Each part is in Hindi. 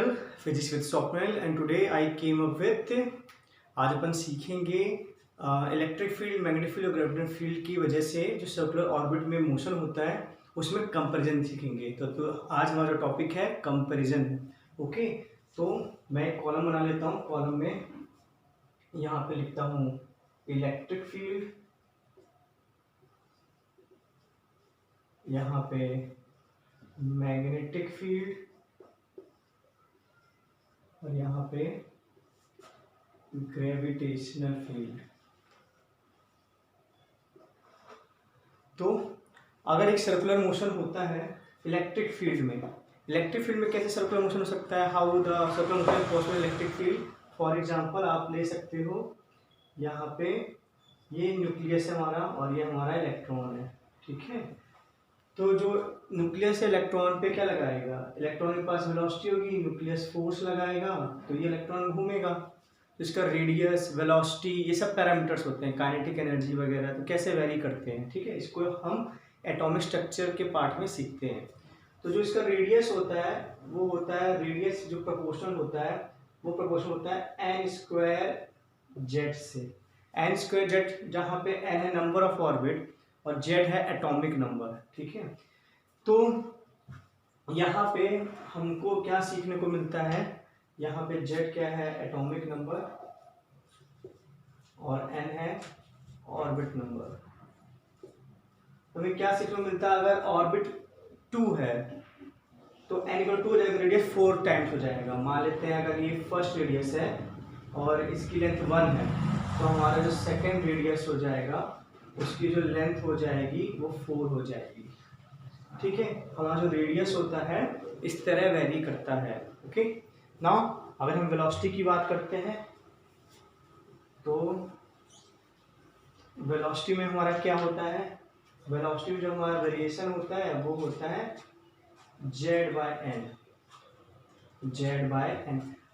Channel physics with Swapnil and today I came up with आज अपन सीखेंगे इलेक्ट्रिक फील्ड, मैग्नेटिक फील्ड और ग्रेविटेशनल फील्ड की वजह से जो सर्कुलर ऑर्बिट में मोशन होता है उसमें कंपैरिजन सीखेंगे। तो आज हमारा टॉपिक है कंपैरिजन। ओके, तो मैं एक कॉलम बना लेता हूँ। कॉलम में यहाँ पे लिखता हूँ इलेक्ट्रिक फील्ड, यहाँ पे मैग्नेटिक फील्ड और यहाँ पे ग्रेविटेशनल फील्ड। तो अगर एक सर्कुलर मोशन होता है इलेक्ट्रिक फील्ड में कैसे सर्कुलर मोशन हो सकता है, how the circular motion is possible electric field. For example आप ले सकते हो, यहाँ पे ये न्यूक्लियस है हमारा और ये हमारा इलेक्ट्रॉन है, ठीक है। तो जो न्यूक्लियस है इलेक्ट्रॉन पे क्या लगाएगा, इलेक्ट्रॉन के पास वेलोसिटी होगी, न्यूक्लियस फोर्स लगाएगा तो ये इलेक्ट्रॉन घूमेगा। तो इसका रेडियस, वेलोसिटी, ये सब पैरामीटर्स होते हैं, काइनेटिक एनर्जी वगैरह, तो कैसे वेरी करते हैं, ठीक है। इसको हम एटॉमिक स्ट्रक्चर के पार्ट में सीखते हैं। तो जो इसका रेडियस होता है वो होता है, रेडियस जो प्रोपोर्शनल होता है वो प्रोपोर्शनल होता है एन स्क्वायर जेड से। एन स्क्वायर जेड, जहाँ पे एन है नंबर ऑफ ऑर्बिट और जेड है एटॉमिक नंबर, ठीक है। तो यहाँ पे हमको क्या सीखने को मिलता है, यहाँ पे जेड क्या है, एटॉमिक नंबर और एन है ऑर्बिट नंबर। हमें क्या सीखने को मिलता है, अगर ऑर्बिट 2 है तो एन इक्वल 2 हो जाएगा, रेडियस 4 टाइम्स हो जाएगा। मान लेते हैं अगर ये फर्स्ट रेडियस है और इसकी लेंथ 1 है तो हमारा जो सेकेंड रेडियस हो जाएगा उसकी जो लेंथ हो जाएगी वो 4 हो जाएगी, ठीक है। हमारा जो रेडियस होता है इस तरह वेरी करता है। ओके, नाउ अगर हम वेलोसिटी की बात करते हैं तो वेलोसिटी में हमारा क्या होता है, वेलोसिटी में जो हमारा वेरिएशन होता है वो होता है जेड बाय एन।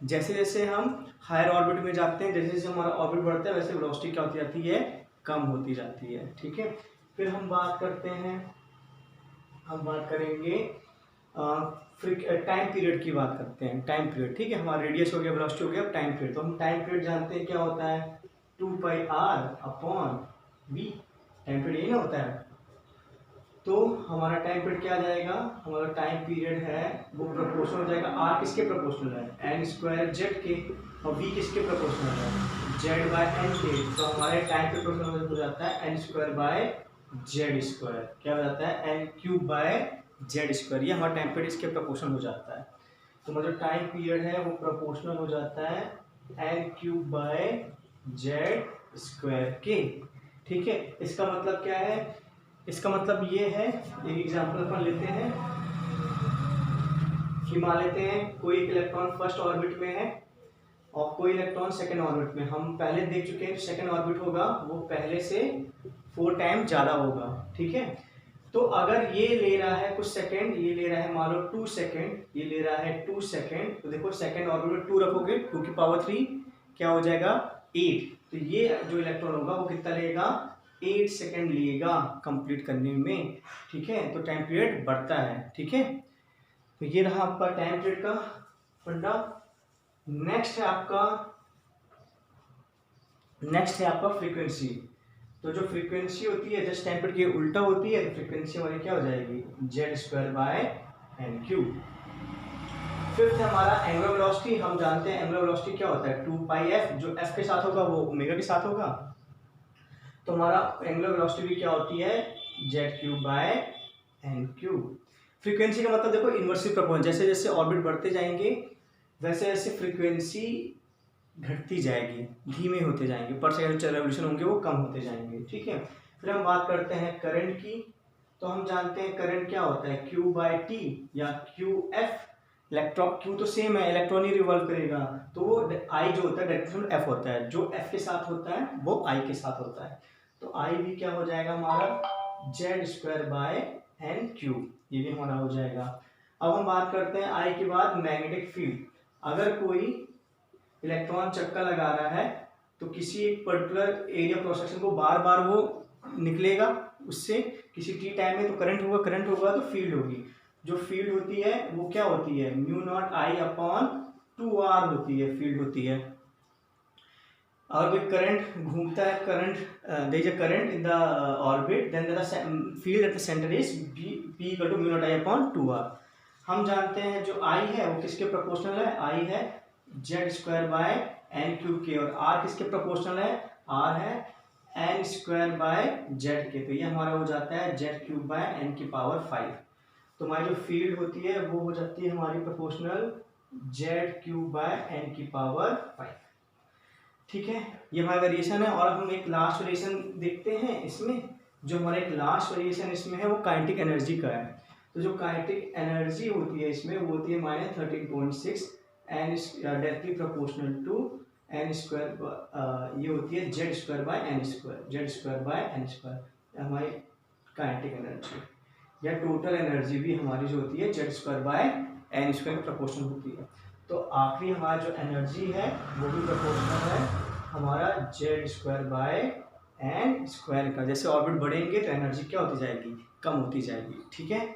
जैसे जैसे हम हायर ऑर्बिट में जाते हैं, जैसे जैसे हमारा ऑर्बिट बढ़ता है वैसे वेलोसिटी क्या होती जाती है, कम होती जाती है, ठीक है। फिर हम बात करते हैं, हम बात करेंगे टाइम पीरियड की बात करते हैं। टाइम पीरियड, ठीक है, हमारा रेडियस हो गया, वेलोसिटी हो गया, टाइम पीरियड। तो हम टाइम पीरियड जानते हैं क्या होता है, 2πr/v। टाइम पीरियड यही ना होता है। तो हमारा टाइम पीरियड क्या आ जाएगा, हमारा टाइम पीरियड है वो प्रोपोर्शनल हो जाएगा, आर किसके प्रोपोर्शनल है, एन स्क्वायर जेड के, और वी किसके प्रोपोर्शनल है, जेड बाय एन के। तो हमारे टाइम पीरियड प्रोपोर्शनल हो जाता है n square by Z square. क्या हो जाता है, n cube by Z square. ये हमारा टाइम पीरियड इसके प्रोपोर्शनल हो जाता है। तो मतलब टाइम पीरियड है वो प्रोपोर्शनल हो जाता है n cube by Z square के, ठीक है। इसका मतलब क्या है, इसका मतलब ये है, एक एग्जांपल अपन लेते हैं कि मान लेते हैं कोई इलेक्ट्रॉन फर्स्ट ऑर्बिट में है और कोई इलेक्ट्रॉन सेकंड ऑर्बिट में। हम पहले देख चुके हैं सेकंड ऑर्बिट होगा वो पहले से 4 टाइम ज़्यादा होगा, ठीक है। तो अगर ये ले रहा है कुछ सेकंड, ये ले रहा है मान लो 2 सेकंड, ये ले रहा है 2 सेकंड, तो देखो सेकंड ऑर्बिट में 2 रखोगे, 2 की पावर 3 क्या हो जाएगा, 8। तो ये जो इलेक्ट्रॉन होगा वो कितना लेगा, 8 सेकंड लेगा कंप्लीट करने में, ठीक है। तो टाइम पीरियड बढ़ता है, ठीक है। तो ये रहा आपका टाइम पीरियड का फंडा। नेक्स्ट है आपका फ्रीक्वेंसी। तो जो फ्रीक्वेंसी होती है जस्ट टाइम पीरियड के उल्टा होती है, तो फ्रीक्वेंसी हमारी क्या हो जाएगी, Z square by n cube. Fifth है हमारा एंगुलर वेलोसिटी। हम जानते हैं एंगुलर वेलोसिटी क्या होता है, 2πf, जो f के साथ होगा वो ओमेगा के साथ होगा। तो हमारा एंगुलर वेलोसिटी भी क्या होती है, Z cube by n cube. Frequency का मतलब देखो इन्वर्सली प्रोपोर्शनल, जैसे जैसे ऑर्बिट बढ़ते जाएंगे वैसे वैसे फ्रीक्वेंसी घटती जाएगी, धीमे होते जाएंगे, पर सेकंड जो रेवोल्यूशन होंगे वो कम होते जाएंगे, ठीक है। फिर हम बात करते हैं करंट की। तो हम जानते हैं करंट क्या होता है, Q/T या QF। इलेक्ट्रॉन Q तो सेम है, इलेक्ट्रॉन ही रिवॉल्व करेगा, तो वो I जो होता है डायरेक्शन F होता है, जो F के साथ होता है वो I के साथ होता है। तो I भी क्या हो जाएगा हमारा Z square by n cube, ये भी हमारा हो जाएगा। अब हम बात करते हैं I के बाद मैग्नेटिक फील्ड। अगर कोई इलेक्ट्रॉन चक्का लगा रहा है तो किसी एक पर्टिकुलर एरिया क्रॉस सेक्शन को बार बार वो निकलेगा, उससे किसी टी टाइम में तो करंट होगा तो फील्ड होगी। जो फील्ड होती है वो क्या होती है, mu naught I upon 2r होती है, फील्ड होती है। और कोई करंट घूमता है, current there is a current in the orbit, then the field at the centre is p equal to mu naught I upon 2r। हम जानते हैं जो i है वो किसके प्रोपोर्शनल है, i है z square by n cube के, और r किसके प्रोपोर्शनल है, r है एन स्क्वायर बाय जेड के। तो ये हमारा हो जाता है जेड क्यूब बाय एन की पावर 5। तो हमारी जो फील्ड होती है वो हो जाती है हमारी proportional Z cube by n की पावर 5। ठीक है, ये हमारा वेरिएशन है। और हम एक लास्ट वेरिएशन देखते हैं इसमें। जो हमारा एक लास्ट वेरिएशन इसमें है वो काइनेटिक एनर्जी का है। तो जो काइनेटिक एनर्जी होती है इसमें वो होती है -13.6 n directly proportional to n square, ये होती है Z square by n square, Z square by n square हमारी काइनेटिक एनर्जी। या टोटल एनर्जी भी हमारी जो होती है Z square by n square की प्रोपोर्शनल होती है। तो आखिरी हमारा जो एनर्जी है वो भी प्रोपोर्शनल है हमारा Z square by n square का। जैसे ऑर्बिट बढ़ेंगे तो एनर्जी क्या होती जाएगी, कम होती जाएगी। ठीक है,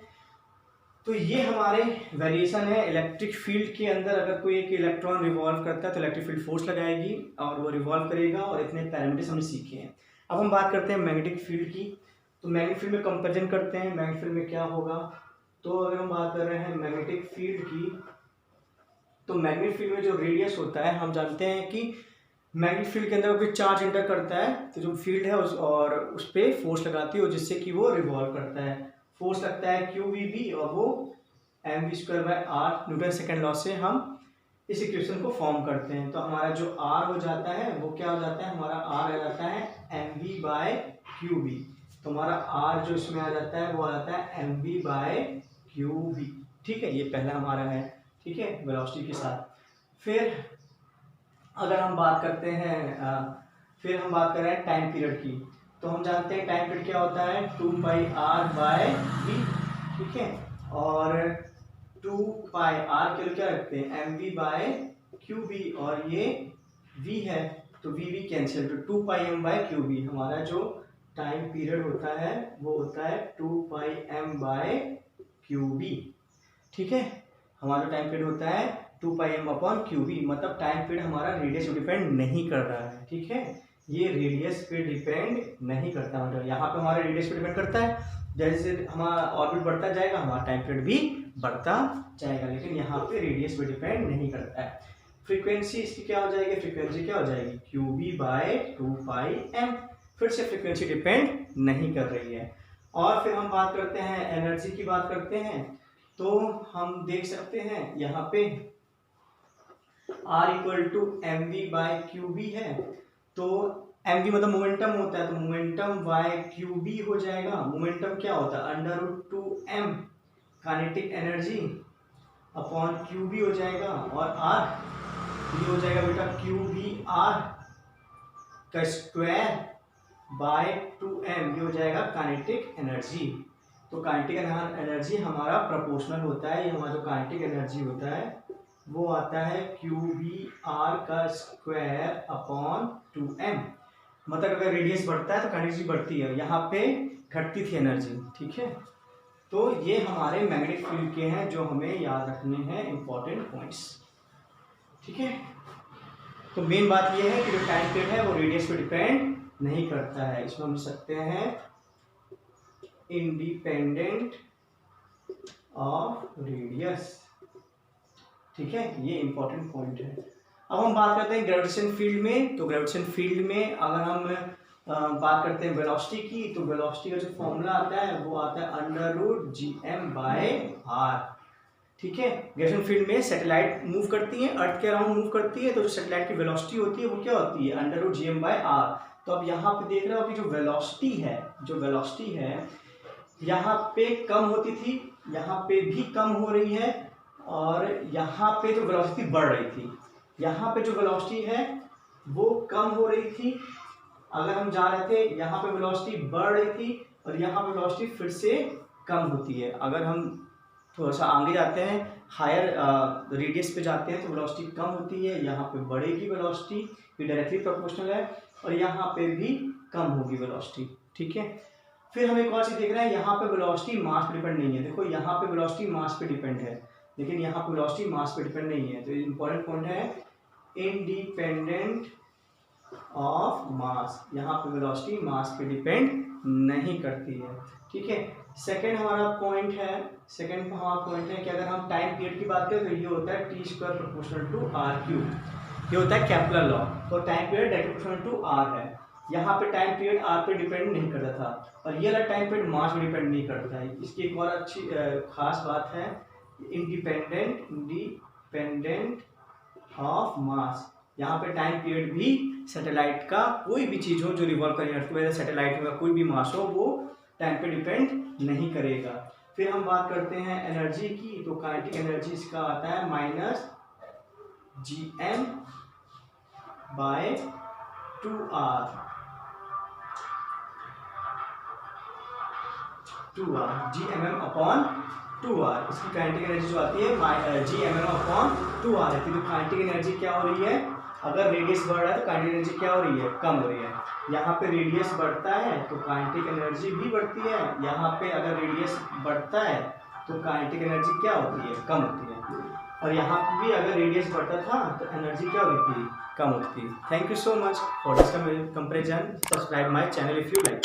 तो ये हमारे वेरिएशन है इलेक्ट्रिक फील्ड के अंदर। अगर कोई एक इलेक्ट्रॉन रिवॉल्व करता है तो इलेक्ट्रिक फील्ड फोर्स लगाएगी और वो रिवॉल्व करेगा, और इतने पैरामीटर्स हमने सीखे हैं। अब हम बात करते हैं मैग्नेटिक फील्ड की। तो मैग्नेटिक फील्ड में कंपेरिजन करते हैं, मैग्नेटिक फील्ड में क्या होगा। तो अगर हम बात कर रहे हैं मैग्नेटिक फील्ड की, तो मैग्नेटिक फील्ड में जो रेडियस होता है, हम जानते हैं कि मैग्नेटिक फील्ड के अंदर कोई चार्ज एंटर करता है तो जो फील्ड है उस पर फोर्स लगाती है जिससे कि वो रिवॉल्व करता है। फोर्स लगता है QVB और वो mv square by r, Newton second law से हम इस इक्वेशन को फॉर्म करते हैं। तो हमारा जो r हो जाता है वो क्या हो जाता है, हमारा r आ जाता है mv बाय QV। तो हमारा r जो इसमें आ जाता है वो आ जाता है mv बाय QV। ठीक है, ये पहला हमारा है। ठीक है, वेलोसिटी के साथ। फिर अगर हम बात करते हैं फिर हम बात कर रहे हैं टाइम पीरियड की। तो हम जानते हैं टाइम पीरियड क्या होता है, 2πr/v। ठीक है, और 2πr के लिए क्या रखते हैं, mv/qv, और ये v है तो v कैंसिल, तो 2πm/qv। हमारा जो टाइम पीरियड होता है वो होता है 2πm/qv। ठीक है, हमारा जो टाइम पीरियड होता है 2πm/qv, मतलब टाइम पीरियड हमारा रेडियस पे डिपेंड नहीं कर रहा है। ठीक है, ये रेडियस पे डिपेंड नहीं करता, मतलब यहाँ पे हमारा रेडियस पे डिपेंड करता है। जैसे हमारा ऑर्बिट बढ़ता जाएगा हमारा टाइम पीरियड भी बढ़ता जाएगा, लेकिन यहाँ पे रेडियस पे डिपेंड नहीं करता है। फ्रीक्वेंसी इसकी क्या हो जाएगी, फ्रीक्वेंसी क्या हो जाएगी, QV/2πm। फिर से फ्रीक्वेंसी डिपेंड नहीं कर रही है। और फिर हम बात करते हैं एनर्जी की, बात करते हैं। तो हम देख सकते हैं यहाँ पे R = mv/qv है। तो mv मतलब मोमेंटम होता है, तो मोमेंटम /qb हो जाएगा। मोमेंटम क्या होता है, √2m kinetic energy upon qb हो जाएगा, और r ये हो जाएगा बेटा qvr का स्क्वायर बाय 2m, ये हो जाएगा काइनेटिक एनर्जी। तो काइनेटिक एनर्जी हमारा प्रोपोर्शनल होता है, ये हमारा जो काइनेटिक एनर्जी होता है वो आता है QVR का स्क्वायर अपॉन 2m। मतलब अगर रेडियस बढ़ता है तो काइनेटिक एनर्जी बढ़ती है, यहाँ पे घटती थी एनर्जी। ठीक है, तो ये हमारे मैग्नेटिक फील्ड के हैं जो हमें याद रखने हैं इंपॉर्टेंट पॉइंट्स। ठीक है, तो मेन बात ये है कि जो टाइम पीरियड है वो रेडियस पे डिपेंड नहीं करता है। इसमें हम लिख सकते हैं इंडिपेंडेंट ऑफ रेडियस। ठीक है, ये इंपॉर्टेंट पॉइंट है। अब हम बात करते हैं ग्रेविटेशन फील्ड में। तो ग्रेविटेशन फील्ड में अगर हम बात करते हैं वेलोसिटी की, तो वेलोसिटी का जो फॉर्मूला आता है वो आता है √gm/r। ठीक है, ग्रेविटेशन फील्ड में सैटेलाइट मूव करती है, अर्थ के अराउंड मूव करती है, तो जो सैटेलाइट की वेलोसिटी होती है वो क्या होती है, √gm/r। तो अब यहाँ पे देख रहे हो कि जो वेलोसिटी है यहाँ पे कम होती थी, यहाँ पे भी कम हो रही है, और यहाँ पे जो वेलोसिटी बढ़ रही थी, यहाँ पे जो वेलोसिटी है वो कम हो रही थी। अगर हम जा रहे थे यहाँ पे वेलोसिटी बढ़ रही थी, और यहाँ पे वेलोसिटी फिर से कम होती है। अगर हम थोड़ा सा आगे जाते हैं, हायर रेडियस पे जाते हैं, तो वेलोसिटी कम होती है, यहाँ पे बढ़ेगी वेलोसिटी, ये डायरेक्टली प्रोपोर्शनल है, और यहाँ पे भी कम होगी वेलोसिटी। ठीक है, फिर हम एक और चीज़ देख रहे हैं, यहाँ पे वेलोसिटी मास पे डिपेंड नहीं है। देखो यहाँ पे वेलोसिटी मास पे डिपेंड है, लेकिन यहाँ पे वेलोसिटी मास पे डिपेंड नहीं है। तो इंपॉर्टेंट पॉइंट है इंडिपेंडेंट ऑफ मास, यहाँ पे वेलोसिटी मास पे डिपेंड नहीं करती है। ठीक है, सेकंड हमारा पॉइंट है कि अगर हम टाइम पीरियड की बात करें तो ये होता है T square proportional to r cube, ये होता है केपलर लॉ। तो time period directly proportional to r है। यहाँ पे टाइम पीरियड आर पे डिपेंड नहीं करता था, और ये वाला टाइम पीरियड मास पे डिपेंड नहीं करता है। इसकी एक और अच्छी खास बात है, इंडिपेंडेंट ऑफ मास। यहाँ पे टाइम पीरियड भी सैटेलाइट का कोई भी चीज़ हो जो रिवॉल्व करें अर्थ की वजह से, सैटेलाइट में कोई भी मास हो, वो टाइम पे डिपेंड नहीं करेगा। फिर हम बात करते हैं एनर्जी की, तो काइनेटिक एनर्जी इसका आता है माइनस gm बाय 2r, gmm अपॉन 2r। इसकी काइनेटिक एनर्जी जो आती है gmm अपॉन 2r है। तो काइनेटिक एनर्जी क्या हो रही है, अगर रेडियस बढ़ रहा है तो काइनेटिक एनर्जी क्या हो रही है, कम हो रही है। यहाँ पे रेडियस बढ़ता है तो काइनेटिक एनर्जी भी बढ़ती है, यहाँ पे अगर रेडियस बढ़ता है तो काइनेटिक एनर्जी क्या होती है, कम होती है। और यहाँ पे भी अगर रेडियस बढ़ता था तो एनर्जी क्या होती थी, कम होती थी। Thank you so much for this comparison. Subscribe my channel if you like.